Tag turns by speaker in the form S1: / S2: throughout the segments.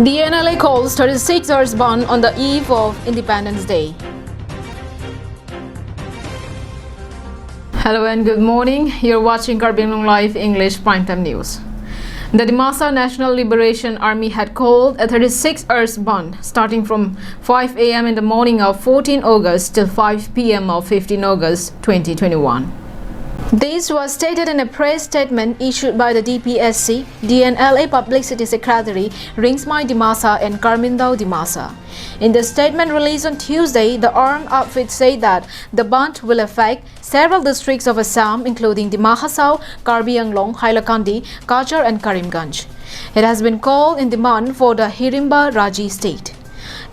S1: The NLA calls 36 hours ban on the eve of Independence Day. Hello and good morning. You're watching Karbinglong Live English Primetime News. The Dimasa National Liberation Army had called a 36 hours ban starting from 5 a.m. in the morning of 14 August till 5 p.m. of 15 August 2021. This was stated in a press statement issued by the DPSC, DNLA Publicity Secretary Ringsmai Dimasa and Karmindao Dimasa. In the statement released on Tuesday, the armed outfit said that the ban will affect several districts of Assam including Dimahasao, Karbi Anglong, Hailakandi, Kachar and Karimganj. It has been called in demand for the Hirimba Raji state.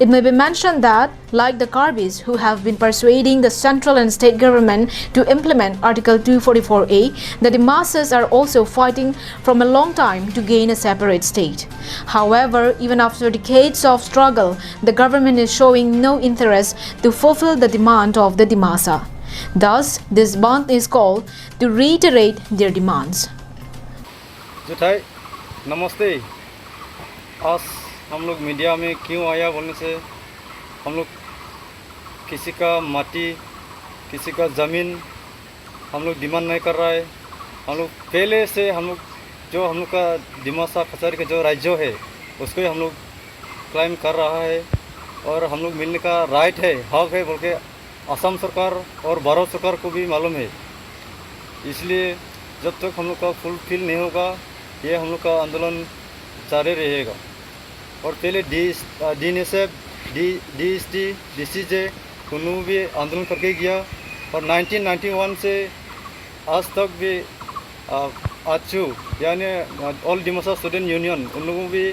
S1: It may be mentioned that, like the Karbis who have been persuading the central and state government to implement Article 244A, the Dimasas are also fighting from a long time to gain a separate state. However, even after decades of struggle, the government is showing no interest to fulfill the demand of the Dimasa. Thus, this ban is called to reiterate their demands.
S2: जुठाई नमस्ते। आज हम लोग media में क्यों आया बोलने से हम लोग किसी का माटी किसी का ज़मीन हम लोग डिमांड नहीं कर रहा है। हम लोग पहले से हम लोग का दिमासा कचहरी का जो राज्य है उसको हम लोग क्लाइम कर रहा है और हम लोग मिलने का राइट है, हक है बोल के असम सरकार और भारत सरकार को भी मालूम है। इसलिए जब तक हम लोग का फुलफिल नहीं होगा ये हम लोग का आंदोलन जारी रहेगा। और पहले DNSF, DST, DCJ उन्होंने भी आंदोलन करके गया और 1991 से आज तक भी आचू यानी ऑल डिमासा स्टूडेंट यूनियन उन लोगों भी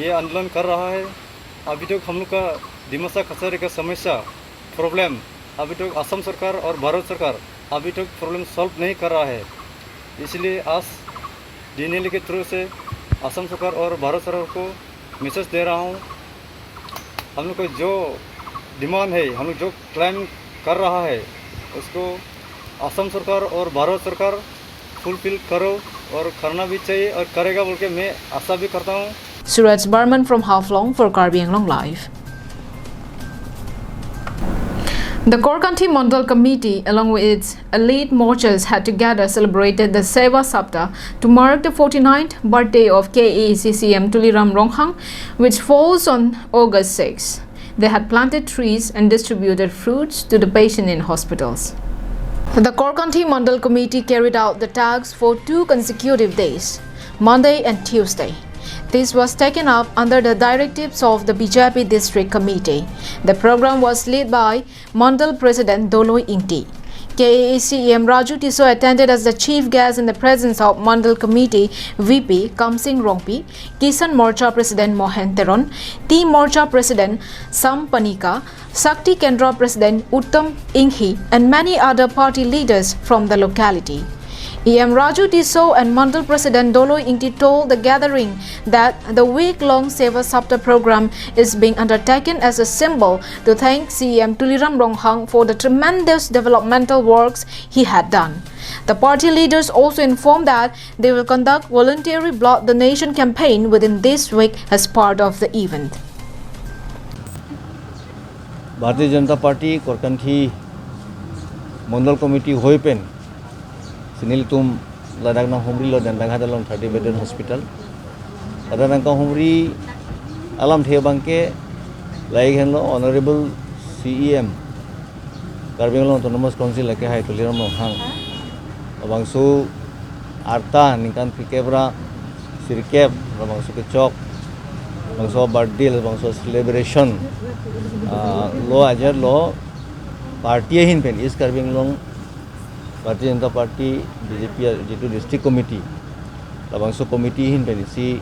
S2: ये आंदोलन कर रहा है। अभी तक हम लोग का डिमासा कचहरी का समस्या प्रॉब्लम अभी तक असम सरकार और भारत सरकार अभी तक प्रॉब्लम सॉल्व नहीं कर रहा है। इसलिए आज DNLA के थ्रू से असम सरकार और भारत सरकार को मैसेज दे रहा हूँ। हम लोग को जो डिमांड है हम लोग जो क्लेम कर रहा है उसको असम सरकार और भारत सरकार फुलफिल करो और करना भी चाहिए और करेगा बोल के मैं आशा भी करता हूँ।
S1: Suraj Barman from Haflong for Karbi Anglong Live. The Korkanti Mandal Committee, along with its elite morchas, had together celebrated the SEVA Sapta to mark the 49th birthday of KACCM Tuliram Ronghang, which falls on August 6. They had planted trees and distributed fruits to the patient in hospitals. The Korkanti Mandal Committee carried out the tags for 2 consecutive days, Monday and Tuesday. This was taken up under the directives of the BJP District Committee. The program was led by Mandal President Doloi Ingti. KACM Raju Tiso attended as the chief guest in the presence of Mandal Committee VP Kamsing Rongpi, Kisan Morcha President Mohan Teron, T Morcha President Sam Panika, Sakti Kendra President Uttam Inghi, and many other party leaders from the locality. EM Raju Tiso and Mandal President Doloi Ingti told the gathering that the week-long SEVA Sapta program is being undertaken as a symbol to thank CM Tuliram Ronghang for the tremendous developmental works he had done. The party leaders also informed that they will conduct voluntary blood donation campaign within this week as part of the event.
S3: Bharatiya Janata Party Korkanthi Mandal Committee Hoipen Sinil tum ladang na humri lo dan dangha dalon 30 bedded hospital ladang ka humri alam the bangke lai hen lo honorable CEM Karbinglong Autonomous Council ke hai Tuliram Ronghang bangsu arta ningkan pikebra sirkep bangsu ke chok bangsu birthday bangsu celebration lo ajar lo party hin pen is Karbinglong Bharatiya Janata Party BJP jitu district committee labangso committee hin penisi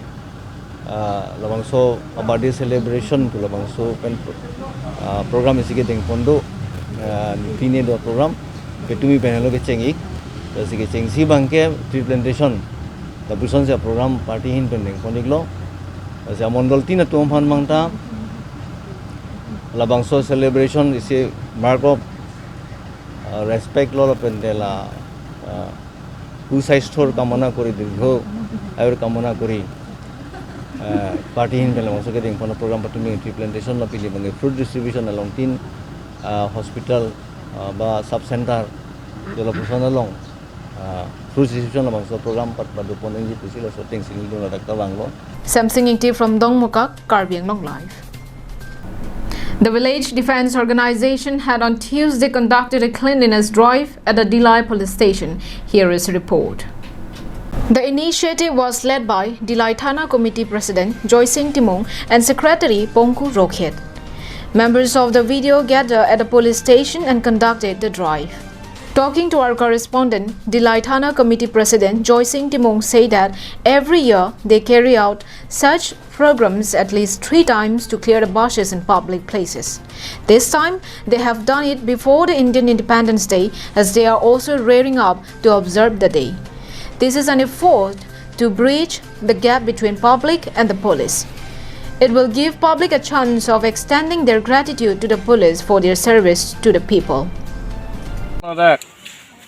S3: labangso birthday celebration tu labangso pen program isike deng pondo tine do program ketumi penelo ke chengik isike chengsi bangke tree plantation the buson se program party hin pen deng pondiglo asa mondol tina tum phan mangta labangso celebration ise mark of respect lolo pendela সুস্বাস্থ্যৰ কামনা কৰি দীৰ্ঘ আয়ুৰ কামনা কৰি party in Belang also getting for the program but to me tree plantation la pili bangai fruit distribution along tin hospital ba sub center jala pusan along fruit distribution along so program pat ba do poneng ji pusila so ting sinil do na dakta banglo
S1: Samsung Ingti from Dongmukak, Karbi Anglong Live. The Village Defence Organisation had on Tuesday conducted a cleanliness drive at the Dilai police station. Here is a report. The initiative was led by Dilai Thana Committee President Joy Singh Timong and Secretary Pongku Rokhet. Members of the video gathered at the police station and conducted the drive. Talking to our correspondent, Dilai Thana Committee President Joy Singh Timong said that every year they carry out such programs at least 3 times to clear the bushes in public places. This time, they have done it before the Indian Independence Day as they are also rearing up to observe the day. This is an effort to bridge the gap between public and the police. It will give public a chance of extending their gratitude to the police for their service to the people.
S4: That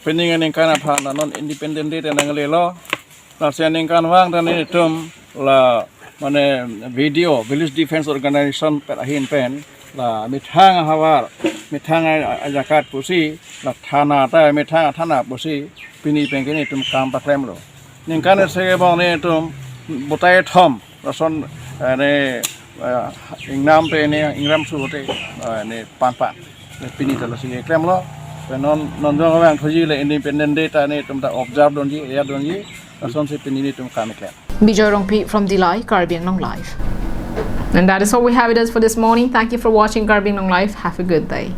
S4: pending and kind of non independent data and angelo, not sending can wang than any term la mane video village defense organization per hin pen la mithang hawar mithang ajakat pusi la thana ta mithang thana pusi pini pengeni tum kam pa kremlo ning kan se bang ne tum botai thom rason ne ingnam pe ne ingram su te ne pan pa pini tala singe kremlo non jong wang thoji le independent data ne tum ta observe don ji ya don ji rason se pini ne tum kam krem
S1: Bijoy Rongpi from Dilai, Karbi Anglong Live. And that is all we have with us for this morning. Thank you for watching Karbi Anglong Live. Have a good day.